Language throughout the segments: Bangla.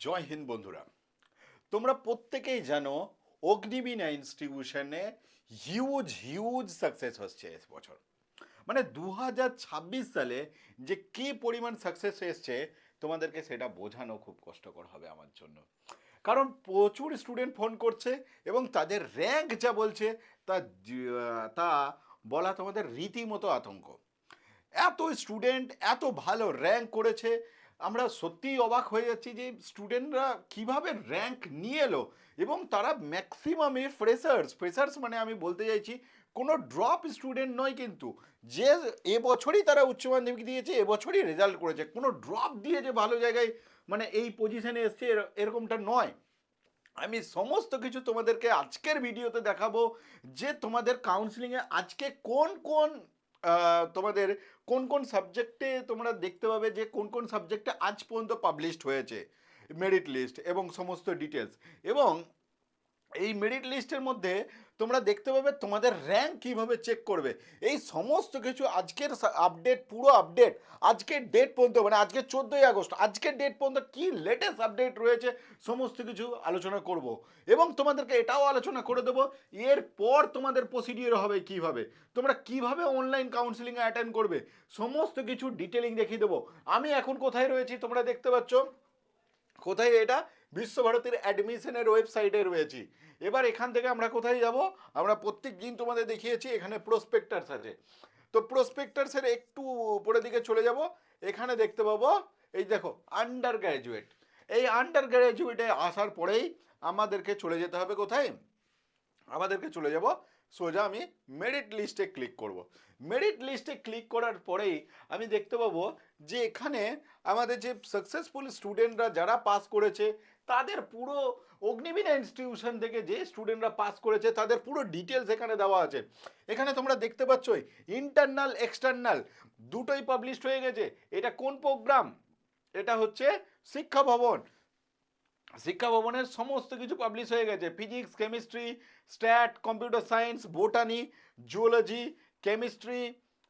জয় হিন্দ বন্ধুরা। তোমরা প্রত্যেকেই জানো অগ্নিবীণা ইনস্টিটিউশনে হিউজ হিউজ সাকসেস হচ্ছে এস বছর। মানে 2026 সালে যে কি পরিমাণ সাকসেস এসছে তোমাদেরকে সেটা বোঝানো খুব কষ্টকর হবে আমার জন্য। কারণ প্রচুর স্টুডেন্ট ফোন করছে এবং তাদের র্যাঙ্ক যা বলছে তা তা বলা তোমাদের রীতিমতো আতঙ্ক। এত স্টুডেন্ট এত ভালো র্যাঙ্ক করেছে, আমরা সত্যিই অবাক হয়ে যাচ্ছি যে স্টুডেন্টরা কিভাবে র্যাঙ্ক নিয়ে এলো। এবং তারা ম্যাক্সিমামই ফ্রেশার্স মানে আমি বলতে চাইছি কোনো ড্রপ স্টুডেন্ট নয়, কিন্তু যে এবছরই তারা উচ্চ মাধ্যমিক দিয়েছে, এবছরই রেজাল্ট করেছে, কোনো ড্রপ দিয়ে যে ভালো জায়গায় মানে এই পজিশনে এসছে এরকমটা নয়। আমি সমস্ত কিছু তোমাদেরকে আজকের ভিডিওতে দেখাবো যে তোমাদের কাউন্সিলিংয়ে আজকে কোন কোন তোমাদের কোন কোন সাবজেক্টে তোমরা দেখতে পাবে যে কোন কোন সাবজেক্টে আজ পর্যন্ত পাবলিশড হয়েছে মেরিট লিস্ট এবং সমস্ত ডিটেলস। এবং এই মেরিট লিস্টের মধ্যে তোমরা দেখতে পাবে তোমাদের র্যাঙ্ক কিভাবে চেক করবে। এই সমস্ত কিছু আজকের আপডেট, পুরো আপডেট আজকের ডেট পর্যন্ত, মানে আজকে 14ই আগস্ট, আজকের ডেট পর্যন্ত কি লেটেস্ট আপডেট রয়েছে সমস্ত কিছু আলোচনা করব। এবং তোমাদেরকে এটাও আলোচনা করে দেবো এরপর তোমাদের প্রসিডিওর হবে কিভাবে, তোমরা কিভাবে অনলাইন কাউন্সিলিংয়ে অ্যাটেন্ড করবে, সমস্ত কিছু ডিটেলিং দেখিয়ে দেবো। আমি এখন কোথায় রয়েছি তোমরা দেখতে পাচ্ছ, কোথায় এটা, বিশ্বভারতীর অ্যাডমিশনের ওয়েবসাইটে রয়েছি। এবার এখান থেকে আমরা কোথায় যাব, আমরা প্রত্যেক দিন তোমাদের দেখিয়েছি এখানে প্রসপেক্টার্স আছে। তো প্রসপেক্টার্সের একটু উপরের দিকে চলে যাব, এখানে দেখতে পাবো এই দেখো আন্ডার গ্র্যাজুয়েট। এই আন্ডার গ্র্যাজুয়েটে আসার পরেই আমাদেরকে চলে যেতে হবে কোথায়, আমাদেরকে চলে যাব সোজা আমি মেরিট লিস্টে ক্লিক করব। মেরিট লিস্টে ক্লিক করার পরেই আমি দেখতে পাবো যে এখানে আমাদের যে সাকসেসফুল স্টুডেন্টরা যারা পাস করেছে তাদের পুরো অগ্নিবীণা ইনস্টিটিউশন থেকে যে স্টুডেন্টরা পাস করেছে তাদের পুরো ডিটেলস এখানে দেওয়া আছে। এখানে তোমরা দেখতে পাচ্ছই ইন্টারনাল এক্সটার্নাল দুটোই পাবলিশড হয়ে গেছে। এটা কোন প্রোগ্রাম, এটা হচ্ছে শিক্ষা ভবন। শিক্ষা ভবনের সমস্ত কিছু পাবলিশ হয়ে গেছে, physics, chemistry, stat, computer science, botany, zoology, chemistry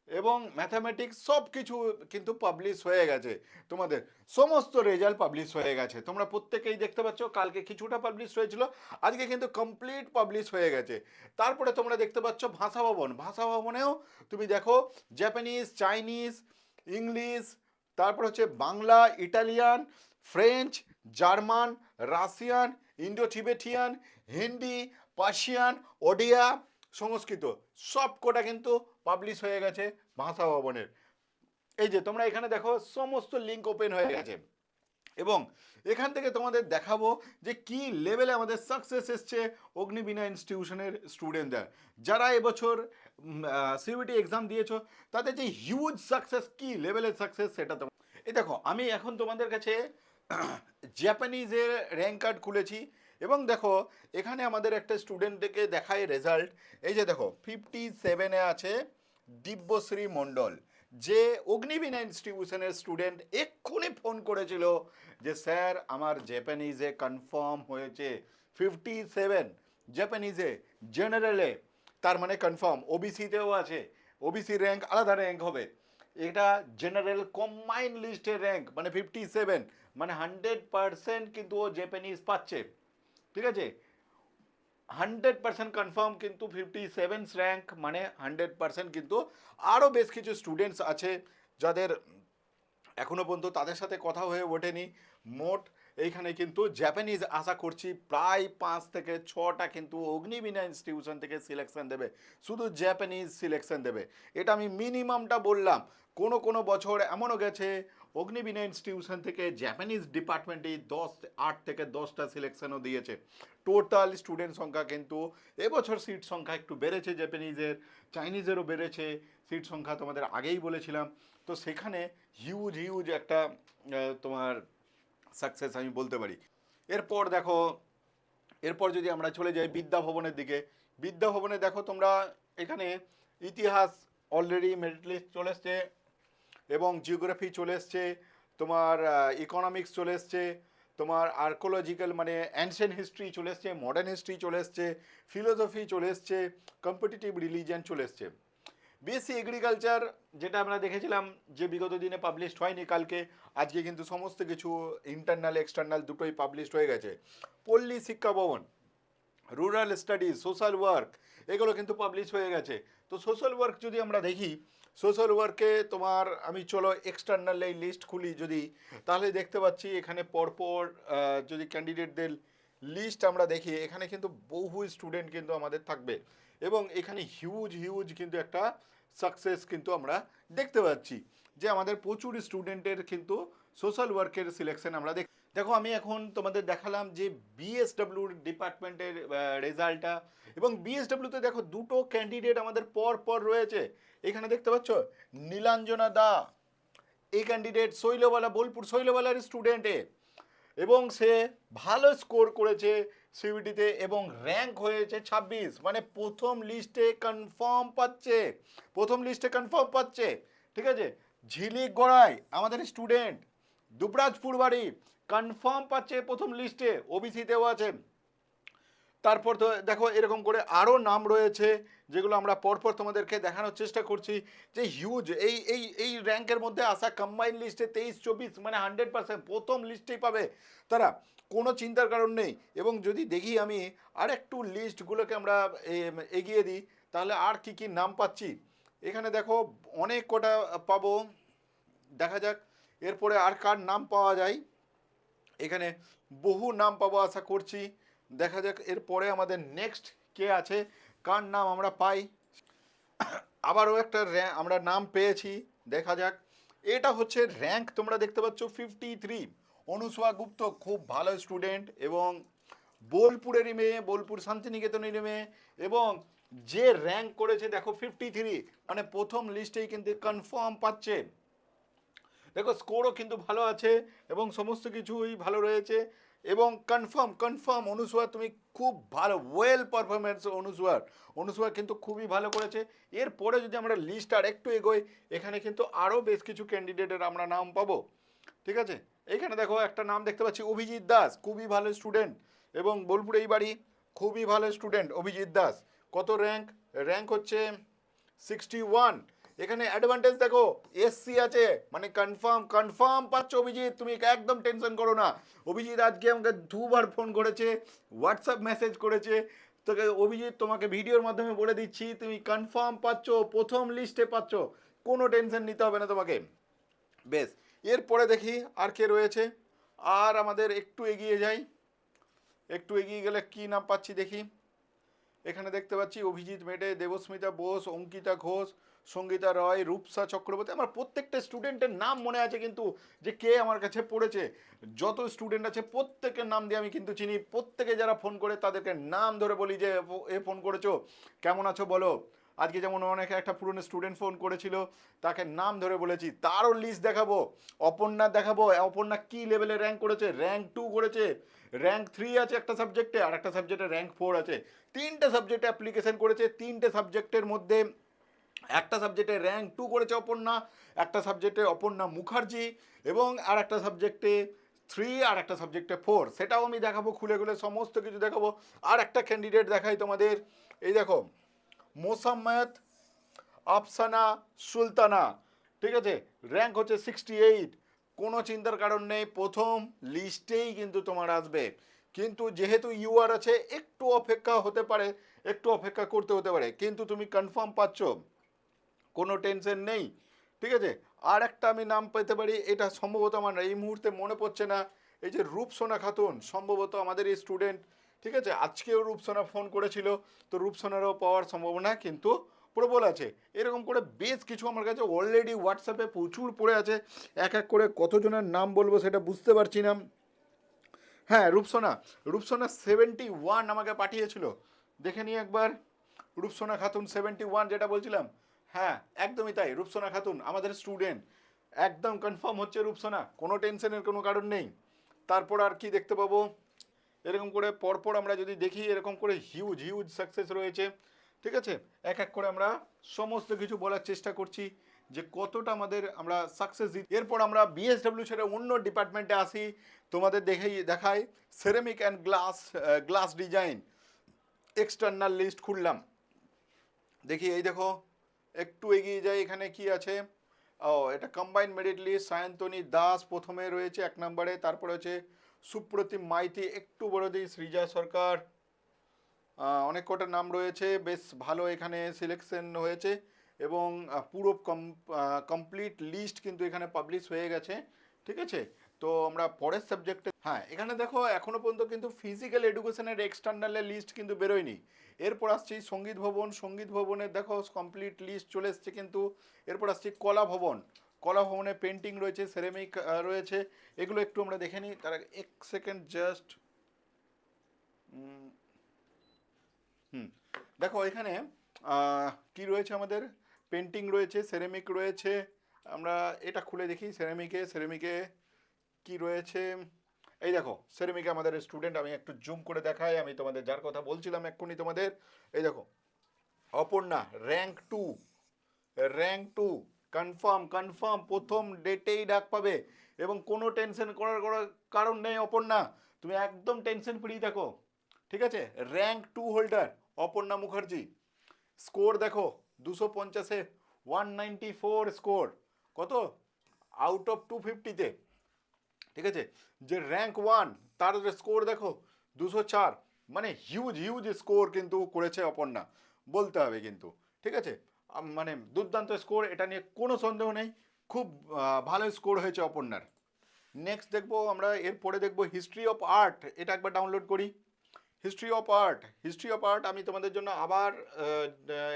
এবং ম্যাথামেটিক্স সব কিছু কিন্তু পাবলিশ হয়ে গেছে। তোমাদের সমস্ত রেজাল্ট পাবলিশ হয়ে গেছে, তোমরা প্রত্যেকেই দেখতে পাচ্ছ। কালকে কিছুটা পাবলিশ হয়েছিল, আজকে কিন্তু কমপ্লিট পাবলিশ হয়ে গেছে। তারপরে তোমরা দেখতে পাচ্ছ ভাষা ভবন। ভাষা ভবনেও তুমি দেখো জাপানিজ, চাইনিজ, ইংলিশ, তারপর হচ্ছে Bangla, Italian, French, German, Russian, Indo Tibetan, Hindi, Persian, Odia, Sanskrit সব কটা কিন্তু পাবলিশ হয়ে গেছে ভাষা ভবনের। এই যে তোমরা এখানে দেখো সমস্ত লিঙ্ক ওপেন হয়ে গেছে। এবং এখান থেকে তোমাদের দেখাবো যে কি লেভেলে আমাদের সাকসেস এসছে অগ্নিবীণা ইনস্টিটিউশনের স্টুডেন্টদের, যারা এবছর সিইউটি এক্সাম দিয়েছো তাদের যে হিউজ সাকসেস, কি লেভেলের সাকসেস সেটা তোমার। এই দেখো আমি এখন তোমাদের কাছে জাপানিজের র্যাঙ্ক কার্ড খুলেছি এবং দেখো এখানে আমাদের একটা স্টুডেন্টকে দেখায় রেজাল্ট। এই যে দেখো 57-এ আছে দিব্যশ্রী মণ্ডল, যে অগ্নিবীণা ইনস্টিটিউশনের স্টুডেন্ট। এক্ষুনি ফোন করেছিল যে স্যার আমার জাপানিজে কনফার্ম হয়েছে 57, জাপানিজে জেনারেলে, তার মানে কনফার্ম। ওবিসিতেও আছে, ওবিসি র্যাঙ্ক আলাদা র্যাঙ্ক হবে, এটা জেনারেল কম্বাইন লিস্টের র্যাঙ্ক, মানে 57, মানে 100% কিন্তু ও জাপানিজ পাচ্ছে। ঠিক আছে, 100% কনফার্ম কিন্তু 57 র্যাঙ্ক, মানে 100% কিন্তু। আরও বেশ কিছু স্টুডেন্টস আছে যাদের এখনো পর্যন্ত তাদের সাথে কথা হয়ে ওঠেনি। মোট এইখানে কিন্তু জাপানিজ আশা করছি প্রায় 5 থেকে 6টা কিন্তু অগ্নিবীণা ইনস্টিটিউশন থেকে সিলেকশন দেবে, শুধু জাপানিজ সিলেকশন দেবে। এটা আমি মিনিমামটা বললাম। কোনো কোনো বছর এমনও গেছে অগ্নিবীণা ইনস্টিটিউশন থেকে জাপানিজ ডিপার্টমেন্টে 8 থেকে 10টা সিলেকশনও দিয়েছে। টোটাল স্টুডেন্ট সংখ্যা কিন্তু এবছর সিট সংখ্যা একটু বেড়েছে, জাপানিজের, চাইনিজেরও বেড়েছে সিট সংখ্যা, তোমাদের আগেই বলেছিলাম। তো সেখানে হিউজ হিউজ একটা তোমার সাকসেস আমি বলতে পারি। এরপর দেখো, এরপর যদি আমরা চলে যাই বিদ্যা ভবনের দিকে, বিদ্যা ভবনে দেখো তোমরা এখানে ইতিহাস অলরেডি মেরিট লিস্ট চলে এসছে এবং জিওগ্রাফি চলে এসছে, তোমার ইকোনমিক্স চলে এসছে, তোমার আর্কোলজিক্যাল মানে অ্যানশিয়েন্ট হিস্ট্রি চলে এসছে, মডার্ন হিস্ট্রি চলে এসছে, ফিলোসফি চলে এসছে, কম্পিটিটিভ রিলিজিয়ান চলে এসছে। বিএসসি এগ্রিকালচার যেটা আমরা দেখেছিলাম যে বিগত দিনে পাবলিশড হয়নি, কালকে আজকে কিন্তু সমস্ত কিছু ইন্টারনাল এক্সটার্নাল দুটোই পাবলিশড হয়ে গেছে। পল্লী শিক্ষা ভবন, রুরাল স্টাডিজ, সোশ্যাল ওয়ার্ক, এগুলো কিন্তু পাবলিশ হয়ে গেছে। তো সোশ্যাল ওয়ার্ক যদি আমরা দেখি, সোশ্যাল ওয়ার্কে তোমার আমি চলো এক্সটার্নাল এই লিস্ট খুলি যদি, তাহলে দেখতে পাচ্ছি এখানে পরপর যদি ক্যান্ডিডেটদের লিস্ট আমরা দেখি, এখানে কিন্তু বহু স্টুডেন্ট কিন্তু আমাদের থাকবে এবং এখানে হিউজ হিউজ কিন্তু একটা সাকসেস কিন্তু আমরা দেখতে পাচ্ছি যে আমাদের প্রচুর স্টুডেন্টের কিন্তু সোশ্যাল ওয়ার্কের সিলেকশন আমরা দেখো আমি এখন তোমাদের দেখালাম যে বিএসডব্লিউর ডিপার্টমেন্টের রেজাল্টটা, এবং বিএসডব্লিউতে দেখো দুটো ক্যান্ডিডেট আমাদের পর পর রয়েছে। এখানে দেখতে পাচ্ছ নীলাঞ্জনা দা, এই ক্যান্ডিডেট শৈলবালা, বোলপুর শৈলবালার স্টুডেন্টে, এবং সে ভালো স্কোর করেছে সিইউটিতে এবং র্যাঙ্ক হয়েছে 26, মানে প্রথম লিস্টে কনফার্ম পাচ্ছে, প্রথম লিস্টে কনফার্ম পাচ্ছে। ঠিক আছে, ঝিলিক গড়াই আমাদের স্টুডেন্ট, দুবরাজপুর বাড়ি, কনফার্ম পাচ্ছে প্রথম লিস্টে, ওবিসিতেও আছে। তারপর তো দেখো এরকম করে আরও নাম রয়েছে যেগুলো আমরা পরপর তোমাদেরকে দেখানোর চেষ্টা করছি যে হিউজ এই এই এই র্যাঙ্কের মধ্যে আসা কম্বাইন লিস্টে 23-24, মানে 100% প্রথম লিস্টেই পাবে তারা, কোনো চিন্তার কারণ নেই। এবং যদি দেখি আমি আর একটু লিস্টগুলোকে আমরা এগিয়ে দিই, তাহলে আর কি কি নাম পাচ্ছি এখানে দেখো অনেক কটা পাবো, দেখা যাক এরপরে আর কার নাম পাওয়া যায়। এখানে বহু নাম পাবো আশা করছি, দেখা যাক এরপরে আমাদের নেক্সট কে আছে, কার নাম আমরা পাই। আবারও একটা আমরা নাম পেয়েছি, দেখা যাক। এটা হচ্ছে র্যাঙ্ক, তোমরা দেখতে পাচ্ছ 53। অনুসুয়া গুপ্ত খুব ভালো স্টুডেন্ট এবং বোলপুরেরই মেয়ে, বোলপুর শান্তিনিকেতনেরই মেয়ে, এবং যে র্যাঙ্ক করেছে দেখো 53, মানে প্রথম লিস্টেই কিন্তু কনফার্ম পাচ্ছে। দেখো স্কোরও কিন্তু ভালো আছে এবং সমস্ত কিছুই ভালো রয়েছে এবং কনফার্ম কনফার্ম। অনুসুয়া তুমি খুব ভালো, ওয়েল পারফরমেন্স অনুসুয়া কিন্তু খুবই ভালো করেছে। এরপরে যদি আমরা লিস্ট আর একটু এগোই, এখানে কিন্তু আরও বেশ কিছু ক্যান্ডিডেটের আমরা নাম পাবো। ঠিক আছে, এইখানে দেখো একটা নাম দেখতে পাচ্ছি অভিজিৎ দাস, খুবই ভালো স্টুডেন্ট এবং বোলপুরেই বাড়ি, খুবই ভালো স্টুডেন্ট অভিজিৎ দাস। কত র্যাঙ্ক? র্যাঙ্ক হচ্ছে 61। এখানে অ্যাডভান্টেজ দেখো এসসি আছে, মানে কনফার্ম কনফার্ম পাচ্ছ অভিজিৎ, তুমি একদম টেনশন করো না। অভিজিৎ আজকে আমাকে দুবার ফোন করেছে, হোয়াটসঅ্যাপ মেসেজ করেছে, তোকে অভিজিৎ তোমাকে ভিডিওর মাধ্যমে বলে দিচ্ছি তুমি কনফার্ম পাচ্ছ, প্রথম লিস্টে পাচ্ছ, কোনো টেনশন নিতে হবে না তোমাকে। বেশ, এরপরে দেখি আর কে রয়েছে, আর আমাদের একটু এগিয়ে যাই, একটু এগিয়ে গেলে কি নাম পাচ্ছি দেখি। এখানে দেখতে পাচ্ছি অভিজিৎ মেডে, দেবস্মিতা বোস, অঙ্কিতা ঘোষ, সঙ্গীতা রয়, রূপসা চক্রবর্তী। আমার প্রত্যেকটা স্টুডেন্টের নাম মনে আছে কিন্তু, যে কে আমার কাছে পড়েছে। যত স্টুডেন্ট আছে প্রত্যেকের নাম দিয়ে আমি কিন্তু চিনি, প্রত্যেকে যারা ফোন করে তাদেরকে নাম ধরে বলি যে এ ফোন করেছো, কেমন আছো বলো। আজকে যেমন অনেকে একটা পুরনো স্টুডেন্ট ফোন করেছিল, তাকে নাম ধরে বলেছি, তারও লিস্ট দেখাবো। অপর্ণা দেখাবো, অপর্ণা কী লেভেলে র্যাঙ্ক করেছে, র্যাঙ্ক 2 করেছে, র্যাঙ্ক 3 আছে একটা সাবজেক্টে, আর একটা সাবজেক্টে র্যাঙ্ক 4 আছে। 3টে সাবজেক্টে অ্যাপ্লিকেশন করেছে, 3টে সাবজেক্টের মধ্যে একটা সাবজেক্টে র্যাঙ্ক 2 করেছে অপর্ণা, একটা সাবজেক্টে অপর্ণা মুখার্জি, এবং আর একটা সাবজেক্টে 3, আর একটা সাবজেক্টে 4। সেটাও আমি দেখাবো, খুলে খুলে সমস্ত কিছু দেখাবো। আর একটা ক্যান্ডিডেট দেখাই তোমাদের, এই দেখো মোসাম্মদ আফসানা সুলতানা, ঠিক আছে, র্যাঙ্ক হচ্ছে 68। কোনো চিন্তার কারণ নেই, প্রথম লিস্টেই কিন্তু তোমার আসবে, কিন্তু যেহেতু ইউআর আছে একটু অপেক্ষা হতে পারে, একটু অপেক্ষা করতে হতে পারে, কিন্তু তুমি কনফার্ম পাচ্ছ, কোনো টেনশন নেই। ঠিক আছে, আর একটা আমি নাম পেতে পারি, এটা সম্ভবত আমার এই মুহূর্তে মনে পড়ছে না, এই যে রূপসোনা খাতুন, সম্ভবত আমাদের এই স্টুডেন্ট। ঠিক আছে, আজকেও রূপসোনা ফোন করেছিল, তো রূপসোনারও পাওয়ার সম্ভাবনা কিন্তু প্রবল আছে। এরকম করে বেশ কিছু আমার কাছে অলরেডি হোয়াটসঅ্যাপে প্রচুর পড়ে আছে, এক এক করে কতজনের নাম বলবো সেটা বুঝতে পারছি না। হ্যাঁ, রূপসোনা 71 আমাকে পাঠিয়েছিল, দেখে নিই একবার। রূপসোনা খাতুন 71 যেটা বলছিলাম, হ্যাঁ একদমই তাই, রূপসোনা খাতুন আমাদের স্টুডেন্ট, একদম কনফার্ম হচ্ছে রূপসোনা, কোনো টেনশনের কোনো কারণ নেই। তারপর আর কি দেখতে পাবো, এরকম করে পরপর আমরা যদি দেখি, এরকম করে হিউজ হিউজ সাকসেস রয়েছে। ঠিক আছে, এক এক করে আমরা সমস্ত কিছু বলার চেষ্টা করছি যে কতটা আমাদের আমরা সাকসেস দিই। এরপর আমরা বিএসডব্লিউ ছেড়ে অন্য ডিপার্টমেন্টে আসি, তোমাদের দেখাই ceramic and glass design. External list খুললাম, দেখি এই দেখো একটু এগিয়ে যাই, এখানে কি আছে, ও এটা combined merit list, Sayantani Das প্রথমে রয়েছে 1 নম্বরে, তারপরে হচ্ছে সুপ্রতিম মাইতি, একটু বড় দিই সৃজা সরকার, অনেক কটা নাম রয়েছে, বেশ ভালো এখানে সিলেকশন হয়েছে এবং পুরো কমপ্লিট লিস্ট কিন্তু এখানে পাবলিশ হয়ে গেছে, ঠিক আছে। তো আমরা পরের সাবজেক্টে, হ্যাঁ এখানে দেখো এখনো পর্যন্ত কিন্তু ফিজিক্যাল এডুকেশনের এক্সটার্নালের লিস্ট কিন্তু বেরোয়নি। এরপর আসছি সঙ্গীত ভবন, সঙ্গীত ভবনের দেখো কমপ্লিট লিস্ট চলে এসছে কিন্তু। এরপর আসছি কলা ভবন, কলা ভবনে পেন্টিং রয়েছে, সেরামিক রয়েছে, এগুলো একটু আমরা দেখে নিই। তার আগে 1 সেকেন্ড জাস্ট, হুম, দেখো এখানে কি রয়েছে আমাদের, পেন্টিং রয়েছে, সেরামিক রয়েছে, আমরা এটা খুলে দেখি সেরামিকে, সেরামিকে কি রয়েছে, এই দেখো সেরামিকে আমাদের স্টুডেন্ট, আমি একটু জুম করে দেখাই, আমি তোমাদের যার কথা বলছিলাম এক্ষুনি তোমাদের, এই দেখো Aparna rank 2, rank 2 confirm, confirm প্রথম ডেটেই ডাক পাবে এবং কোনো টেনশন করার কারণ নেই অপর্ণা, তুমি একদম টেনশন ফ্রি থাকো, ঠিক আছে। Rank 2 holder Aparna Mukherjee, score দেখো 250-এ 194 স্কোর, কত আউট অফ 250-তে, ঠিক আছে। যে র্যাঙ্ক 1 তার স্কোর দেখো 204, মানে হিউজ হিউজ স্কোর কিন্তু করেছে অপর্ণা, বলতে হবে কিন্তু, ঠিক আছে। মানে দুর্দান্ত স্কোর, এটা নিয়ে কোনো সন্দেহ নেই, খুব ভালো স্কোর হয়েছে অপর্ণার। নেক্সট দেখবো আমরা, এরপরে দেখবো হিস্ট্রি অফ আর্ট, এটা একবার ডাউনলোড করি। History of art, history of art আমি তোমাদের জন্য আবার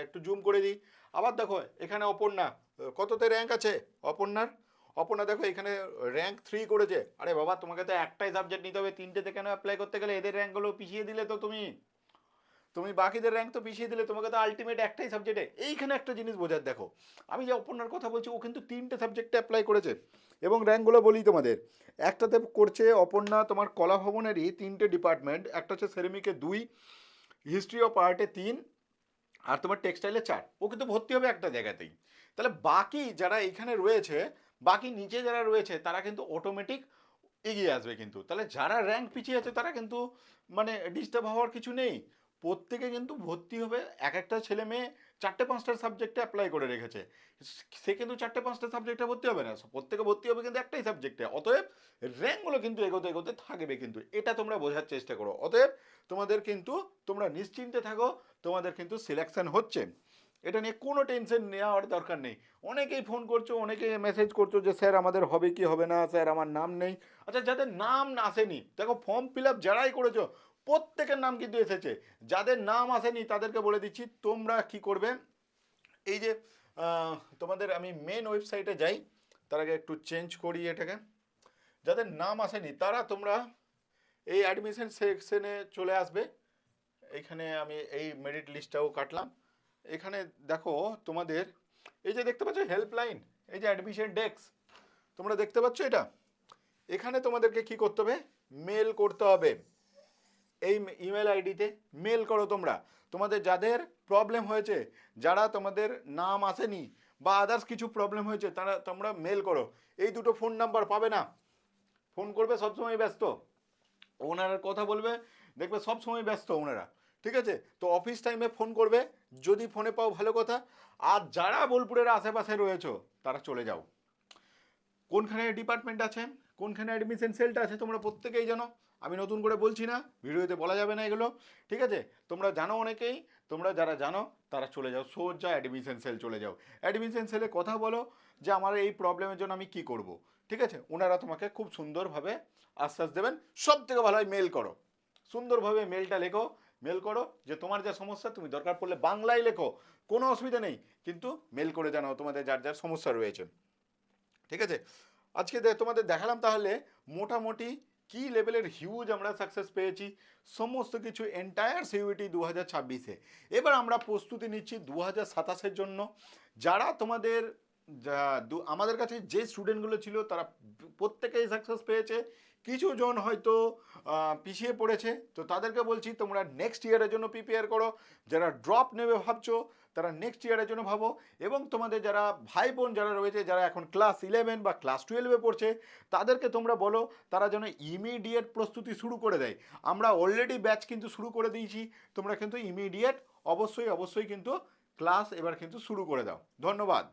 একটু জুম করে দিই। আবার দেখো এখানে অপর্ণা কততে র্যাঙ্ক আছে অপর্ণার, অপর্ণা দেখো এখানে র্যাঙ্ক 3 করেছে। আরে বাবা তোমাকে তো একটাই সাবজেক্ট নিতে হবে, তিনটেতে কেন অ্যাপ্লাই করতে গেলে, এদের র্যাঙ্কগুলো পিছিয়ে দিলে তো তুমি, তুমি বাকিদের র্যাঙ্ক তো পিছিয়ে দিলে, তোমাকে তো আলটিমেট একটাই সাবজেক্টে। এইখানে একটা জিনিস বোঝার, দেখো আমি যে অপর্ণার কথা বলছি ও কিন্তু 3টে সাবজেক্টে অ্যাপ্লাই করেছে এবং র্যাঙ্কগুলো বলি তোমাদের, একটাতে করছে অপর্ণা তোমার কলা ভবনেরই 3টে ডিপার্টমেন্ট, একটা হচ্ছে সেরামিকে 2, হিস্ট্রি অফ আর্টে 3, আর তোমার টেক্সটাইলে 4, ও কিন্তু ভর্তি হবে একটা জায়গাতেই। তাহলে বাকি যারা এখানে রয়েছে, বাকি নিচে যারা রয়েছে তারা কিন্তু অটোমেটিক এগিয়ে আসবে কিন্তু। তাহলে যারা র্যাঙ্ক পিছিয়ে আছে তারা কিন্তু মানে ডিস্টার্ব হওয়ার কিছু নেই, প্রত্যেকে কিন্তু ভর্তি হবে। এক একটা ছেলে মেয়ে 4টে 5টা সাবজেক্টে অ্যাপ্লাই করে রেখেছে, সে কিন্তু 4টে 5টা সাবজেক্টে ভর্তি হবে না, প্রত্যেকে ভর্তি হবে কিন্তু একটাই সাবজেক্টে। অতএব র্যাঙ্কগুলো কিন্তু এগোতে এগোতে থাকবে কিন্তু, এটা তোমরা বোঝার চেষ্টা করো। অতএব তোমাদের কিন্তু, তোমরা নিশ্চিন্তে থাকো, তোমাদের কিন্তু সিলেকশন হচ্ছে, এটা নিয়ে কোনো টেনশন নেওয়ার দরকার নেই। অনেকেই ফোন করছো, অনেকেই মেসেজ করছো যে স্যার আমাদের হবে কি হবে না, স্যার আমার নাম নেই। আচ্ছা যাদের নাম আসেনি, দেখো ফর্ম ফিল আপ যারাই করেছো প্রত্যেকের নাম কিন্তু এসেছে। যাদের নাম আসেনি তাদেরকে বলে দিচ্ছি তোমরা কি করবে, এই যে তোমাদের আমি মেন ওয়েবসাইটে যাই, তার আগে একটু চেঞ্জ করি এটাকে। যাদের নাম আসেনি তারা তোমরা এই অ্যাডমিশন সেকশনে চলে আসবে, এইখানে আমি এই মেরিট লিস্টটাও কাটলাম। এখানে দেখো তোমাদের এই যে দেখতে পাচ্ছ হেল্পলাইন, এই যে অ্যাডমিশন ডেস্ক, তোমরা দেখতে পাচ্ছ এটা, এখানে তোমাদেরকে কি করতে হবে, মেল করতে হবে। এই ইমেল আইডিতে মেল করো তোমরা, তোমাদের যাদের প্রবলেম হয়েছে, যারা তোমাদের নাম আসেনি বা আদার্স কিছু প্রবলেম হয়েছে, তারা তোমরা মেল করো। এই দুটো ফোন নাম্বার পাবে না, ফোন করবে সবসময় ব্যস্ত, ওনারা কথা বলবে দেখবে সব সময় ব্যস্ত ওনারা, ঠিক আছে। তো অফিস টাইমে ফোন করবে, যদি ফোনে পাও ভালো কথা, আর যারা বোলপুরের আশেপাশে রয়েছো তারা চলে যাও। কোনখানে ডিপার্টমেন্ট আছে, কোনখানে অ্যাডমিশন সেলটা আছে তোমরা প্রত্যেকেই জানো, আমি নতুন করে বলছি না, ভিডিওতে বলা যাবে না এগুলো, ঠিক আছে। তোমরা জানো অনেকেই, তোমরা যারা জানো তারা চলে যাও, সোজা অ্যাডমিশন সেল চলে যাও, অ্যাডমিশন সেলে কথা বলো যে আমার এই প্রবলেমের জন্য আমি কি করব, ঠিক আছে। ওনারা তোমাকে খুব সুন্দরভাবে আশ্বাস দেবেন। সব থেকে ভালো হয় মেল করো, সুন্দরভাবে মেলটা লেখো, মেল করো যে তোমার যা সমস্যা, তুমি দরকার পড়লে বাংলায় লেখো, কোনো অসুবিধা নেই, কিন্তু মেল করে জানাও তোমাদের যার যার সমস্যা রয়েছে, ঠিক আছে। আজকে তোমাদের দেখালাম তাহলে মোটামুটি কি লেভেলের হিউজ আমরা সাকসেস পেয়েছি সমস্ত কিছু এন্টায়ার সিইউটি 2026-এ। এবার আমরা প্রস্তুতি নিচ্ছি 2027-এর জন্য। যারা তোমাদের আমাদের কাছে যে স্টুডেন্টগুলো ছিল তারা প্রত্যেকেই সাকসেস পেয়েছে, কিছু জন হয়তো পিছিয়ে পড়েছে, তো তাদেরকে বলছি তোমরা নেক্সট ইয়ারের জন্য প্রিপেয়ার করো। যারা ড্রপ নেবে ভাবছো তারা নেক্সট ইয়ারের জন্য ভাবো, এবং তোমাদের যারা ভাই বোন যারা রয়েছে, যারা এখন ক্লাস 11 বা ক্লাস 12-এ পড়ছে, তাদেরকে তোমরা বলো তারা যেন ইমিডিয়েট প্রস্তুতি শুরু করে দেয়। আমরা অলরেডি ব্যাচ কিন্তু শুরু করে দিয়েছি, তোমরা কিন্তু ইমিডিয়েট অবশ্যই অবশ্যই কিন্তু ক্লাস এবার কিন্তু শুরু করে দাও। ধন্যবাদ।